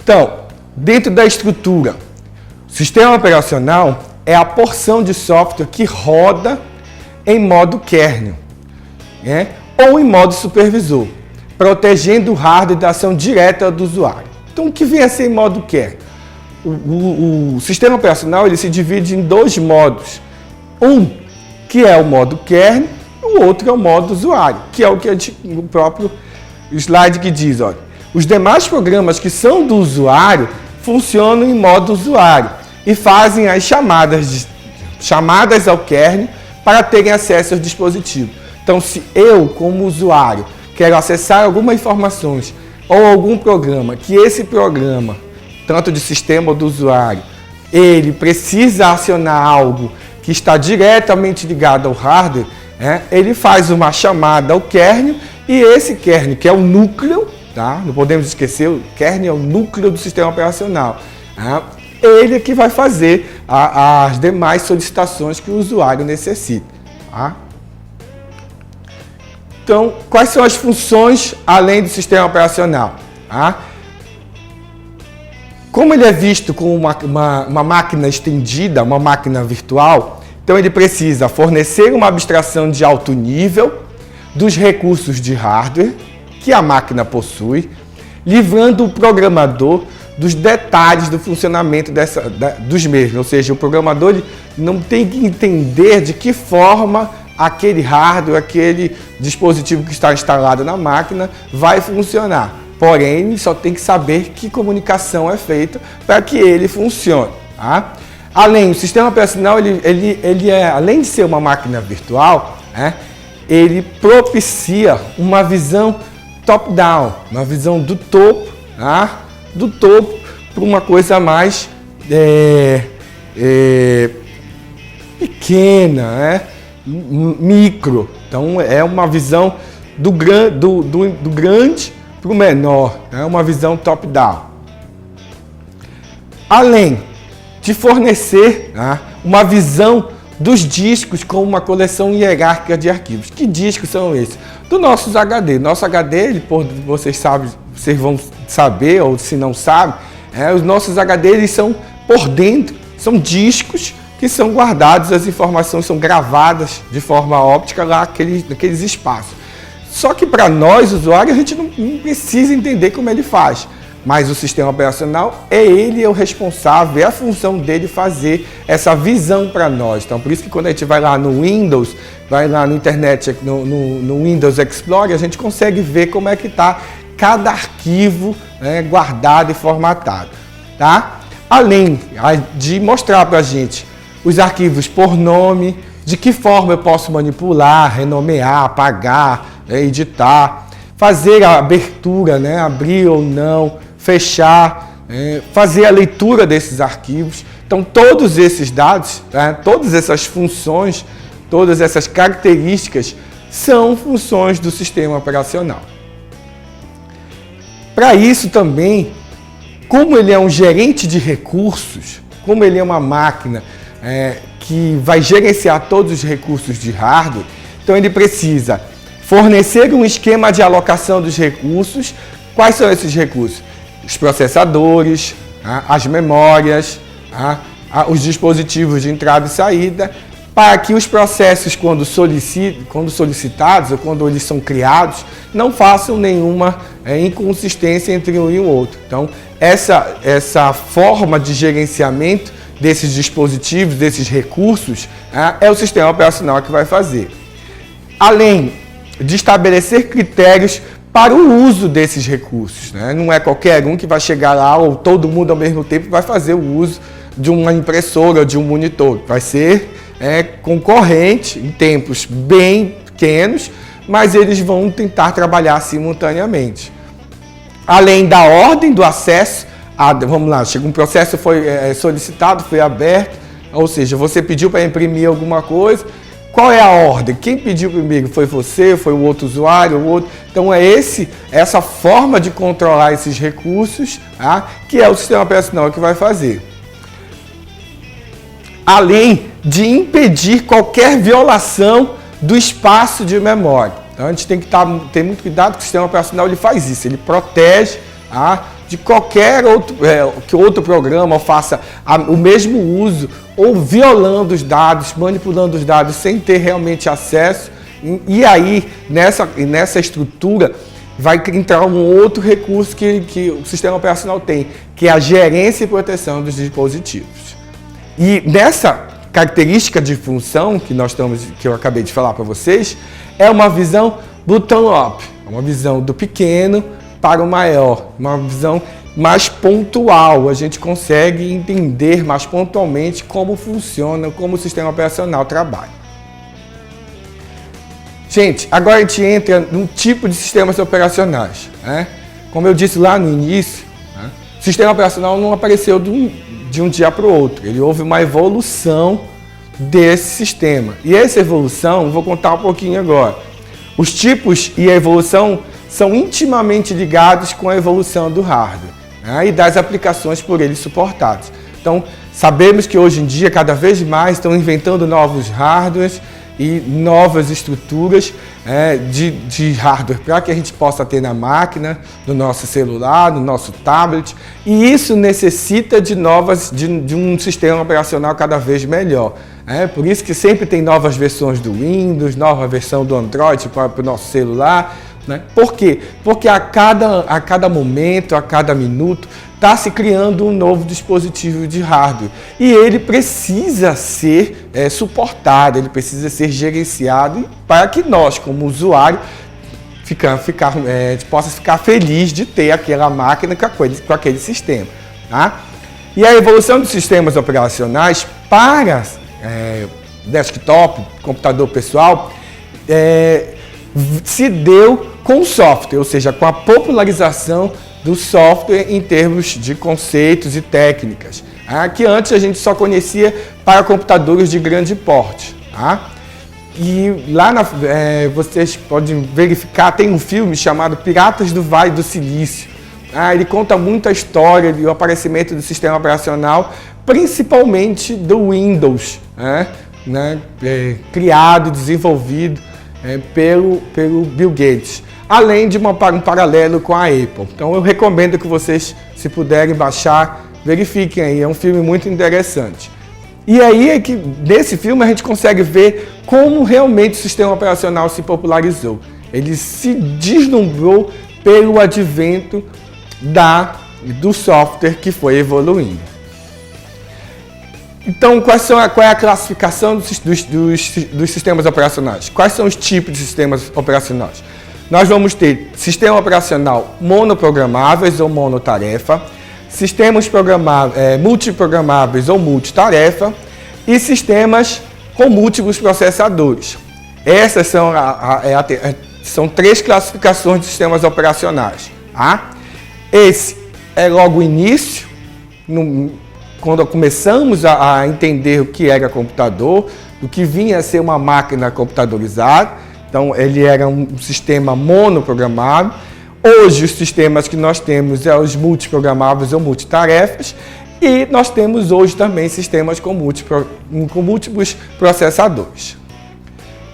Então, dentro da estrutura, o sistema operacional é a porção de software que roda em modo kernel, né? Ou em modo supervisor, protegendo o hardware da ação direta do usuário. Então, o que vem a ser em modo kernel? O sistema operacional ele se divide em dois modos. Um, que é o modo kernel, e o outro é o modo usuário, que é o que o próprio slide que diz, olha, os demais programas que são do usuário funcionam em modo usuário e fazem as chamadas ao kernel para terem acesso aos dispositivos. Então, se eu, como usuário, quero acessar alguma informações ou algum programa, que esse programa, tanto de sistema ou do usuário, ele precisa acionar algo que está diretamente ligado ao hardware, ele faz uma chamada ao kernel e esse kernel, que é o núcleo, tá? Não podemos esquecer, o kernel é o núcleo do sistema operacional. Ele é que vai fazer as demais solicitações que o usuário necessita. Tá? Então, quais são as funções além do sistema operacional? Tá? Como ele é visto como uma máquina estendida, uma máquina virtual, então ele precisa fornecer uma abstração de alto nível dos recursos de hardware que a máquina possui, livrando o programador dos detalhes do funcionamento dos mesmos. Ou seja, o programador ele não tem que entender de que forma aquele hardware, aquele dispositivo que está instalado na máquina vai funcionar. Porém, ele só tem que saber que comunicação é feita para que ele funcione. Tá? Além, o sistema operacional, além de ser uma máquina virtual, ele propicia uma visão top-down, uma visão do topo, tá? Do topo para uma coisa mais pequena, micro. Então, é uma visão do grande para o menor, uma visão top-down. Além de fornecer uma visão dos discos com uma coleção hierárquica de arquivos. Que discos são esses? Do nossos HD. Nosso HD, vocês vão saber, ou se não sabem, os nossos HD eles são por dentro, são discos que são guardados, as informações são gravadas de forma óptica lá naqueles espaços. Só que para nós, usuários, a gente não precisa entender como ele faz. Mas o sistema operacional ele é o responsável, é a função dele fazer essa visão para nós. Então, por isso que quando a gente vai lá no Windows, vai lá na internet, no Windows Explorer, a gente consegue ver como é que está cada arquivo guardado e formatado. Tá? Além de mostrar para a gente os arquivos por nome, de que forma eu posso manipular, renomear, apagar, editar, fazer a abertura, abrir ou não, fechar, fazer a leitura desses arquivos. Então, todos esses dados, todas essas funções, todas essas características são funções do sistema operacional. Para isso também, como ele é um gerente de recursos, como ele é uma máquina que vai gerenciar todos os recursos de hardware, então ele precisa fornecer um esquema de alocação dos recursos. Quais são esses recursos? Os processadores, as memórias, os dispositivos de entrada e saída, para que os processos, quando solicitados ou quando eles são criados, não façam nenhuma inconsistência entre um e o outro. Então, essa forma de gerenciamento desses dispositivos, desses recursos, é o sistema operacional que vai fazer. Além de estabelecer critérios para o uso desses recursos. Não é qualquer um que vai chegar lá ou todo mundo ao mesmo tempo vai fazer o uso de uma impressora ou de um monitor. Vai ser concorrente em tempos bem pequenos, mas eles vão tentar trabalhar simultaneamente. Além da ordem do acesso, vamos lá, chega um processo, foi solicitado, foi aberto, ou seja, você pediu para imprimir alguma coisa. Qual é a ordem? Quem pediu primeiro? Foi você? Foi o outro usuário? O outro? Então é essa forma de controlar esses recursos, que é o sistema operacional que vai fazer. Além de impedir qualquer violação do espaço de memória. Então a gente tem que ter muito cuidado que o sistema operacional ele faz isso, ele protege de qualquer outro programa ou faça o mesmo uso, ou violando os dados, manipulando os dados sem ter realmente acesso. E aí, nessa estrutura, vai entrar um outro recurso que o sistema operacional tem, que é a gerência e proteção dos dispositivos. E nessa característica de função que eu acabei de falar para vocês, é uma visão bottom-up, uma visão do pequeno para o maior, uma visão mais pontual. A gente consegue entender mais pontualmente como funciona, como o sistema operacional trabalha. Gente, agora a gente entra num tipo de sistemas operacionais, né? Como eu disse lá no início, né? O sistema operacional não apareceu de um dia para o outro. Ele houve uma evolução desse sistema. E essa evolução, vou contar um pouquinho agora. Os tipos e a evolução são intimamente ligados com a evolução do hardware, né? E das aplicações por ele suportadas. Então, sabemos que hoje em dia, cada vez mais, estão inventando novos hardwares e novas estruturas de hardware para que a gente possa ter na máquina, no nosso celular, no nosso tablet, e isso necessita de um sistema operacional cada vez melhor. Por isso que sempre tem novas versões do Windows, nova versão do Android para o nosso celular. Né? Por quê? Porque a cada momento, a cada minuto, está se criando um novo dispositivo de hardware. E ele precisa ser suportado, ele precisa ser gerenciado para que nós, como usuário, possa ficar feliz de ter aquela máquina com aquele sistema. Tá? E a evolução dos sistemas operacionais para desktop, computador pessoal, se deu com o software, ou seja, com a popularização do software em termos de conceitos e técnicas, que antes a gente só conhecia para computadores de grande porte. E lá vocês podem verificar, tem um filme chamado Piratas do Vale do Silício. Ele conta muito a história e o aparecimento do sistema operacional, principalmente do Windows, criado, desenvolvido pelo Bill Gates, além de um paralelo com a Apple. Então eu recomendo que vocês, se puderem baixar, verifiquem aí, é um filme muito interessante. E aí é que nesse filme a gente consegue ver como realmente o sistema operacional se popularizou. Ele se deslumbrou pelo advento do software que foi evoluindo. Então, qual é a classificação dos sistemas operacionais? Quais são os tipos de sistemas operacionais? Nós vamos ter sistema operacional monoprogramáveis ou monotarefa, sistemas multiprogramáveis ou multitarefa e sistemas com múltiplos processadores. Essas são três classificações de sistemas operacionais. Esse é logo o início, quando começamos a entender o que era computador, o que vinha a ser uma máquina computadorizada. Então, ele era um sistema monoprogramável. Hoje, os sistemas que nós temos são os multiprogramáveis ou multitarefas. E nós temos hoje também sistemas com múltiplos processadores.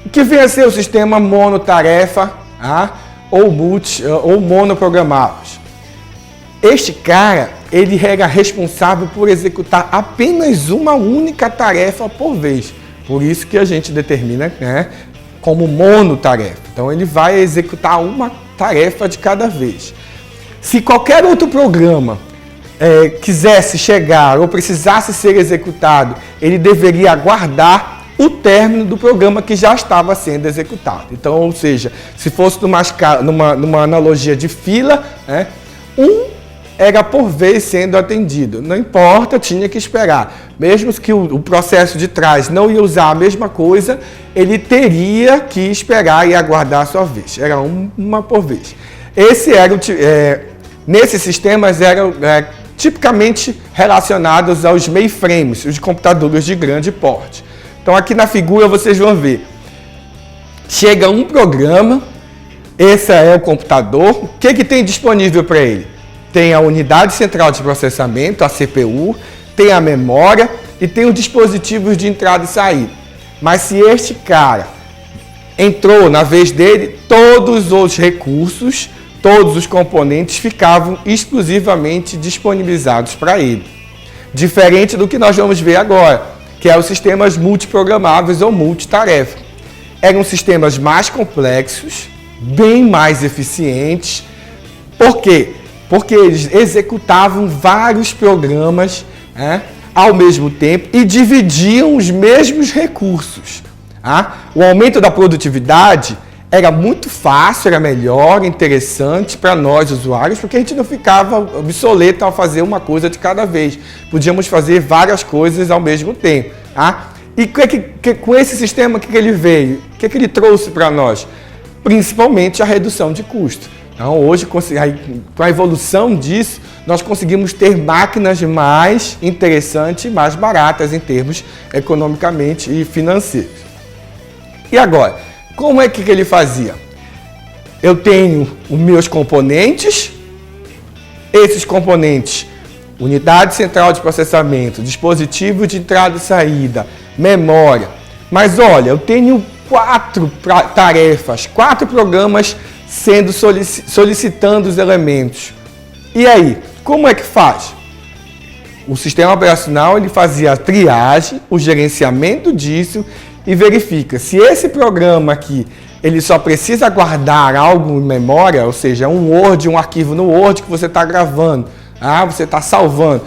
O que vem a ser o sistema monotarefa ou monoprogramáveis? Este cara, ele era responsável por executar apenas uma única tarefa por vez. Por isso que a gente determina, como monotarefa. Então ele vai executar uma tarefa de cada vez. Se qualquer outro programa quisesse chegar ou precisasse ser executado, ele deveria aguardar o término do programa que já estava sendo executado. Então, ou seja, se fosse numa analogia de fila, era por vez sendo atendido. Não importa, tinha que esperar. Mesmo que o processo de trás não ia usar a mesma coisa, ele teria que esperar e aguardar a sua vez. Era uma por vez. Nesses sistemas eram tipicamente relacionados aos mainframes, os computadores de grande porte. Então aqui na figura vocês vão ver. Chega um programa, esse é o computador. O que tem disponível para ele? Tem a unidade central de processamento, a CPU, tem a memória e tem os dispositivos de entrada e saída. Mas se este cara entrou na vez dele, todos os recursos todos os componentes ficavam exclusivamente disponibilizados para ele. Diferente do que nós vamos ver agora, que é os sistemas multiprogramáveis ou multitarefa. Eram sistemas mais complexos, bem mais eficientes. Por quê? Porque eles executavam vários programas ao mesmo tempo e dividiam os mesmos recursos. O aumento da produtividade era muito fácil, era melhor, interessante para nós usuários, porque a gente não ficava obsoleto ao fazer uma coisa de cada vez. Podíamos fazer várias coisas ao mesmo tempo. E com esse sistema, o que ele veio? O que ele trouxe para nós? Principalmente a redução de custo. Então, hoje, com a evolução disso, nós conseguimos ter máquinas mais interessantes e mais baratas em termos economicamente e financeiros. E agora, como é que ele fazia? Eu tenho os meus componentes, esses componentes, unidade central de processamento, dispositivo de entrada e saída, memória. Mas olha, eu tenho 4 tarefas, 4 programas solicitando os elementos. E aí, como é que faz? O sistema operacional ele fazia a triagem, o gerenciamento disso e verifica se esse programa aqui ele só precisa guardar algo em memória, ou seja, um Word, um arquivo no Word que você está gravando, você está salvando,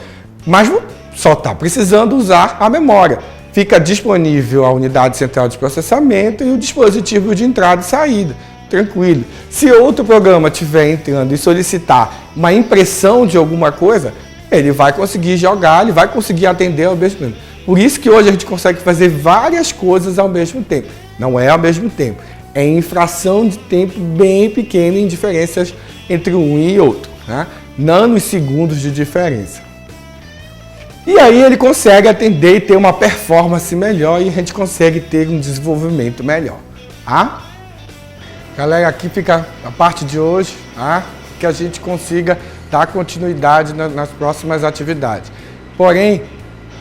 mas só está precisando usar a memória. Fica disponível a unidade central de processamento e o dispositivo de entrada e saída. Tranquilo. Se outro programa estiver entrando e solicitar uma impressão de alguma coisa, ele vai conseguir jogar, ele vai conseguir atender ao mesmo tempo. Por isso que hoje a gente consegue fazer várias coisas ao mesmo tempo. Não é ao mesmo tempo. É em fração de tempo bem pequena em diferenças entre um e outro. Nanosegundos de diferença. E aí ele consegue atender e ter uma performance melhor e a gente consegue ter um desenvolvimento melhor. Galera, aqui fica a parte de hoje, que a gente consiga dar continuidade nas próximas atividades. Porém,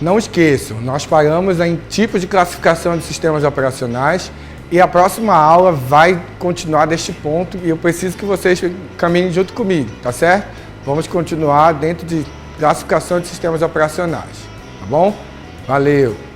não esqueçam, nós paramos em tipos de classificação de sistemas operacionais e a próxima aula vai continuar deste ponto e eu preciso que vocês caminhem junto comigo, tá certo? Vamos continuar dentro de classificação de sistemas operacionais, tá bom? Valeu!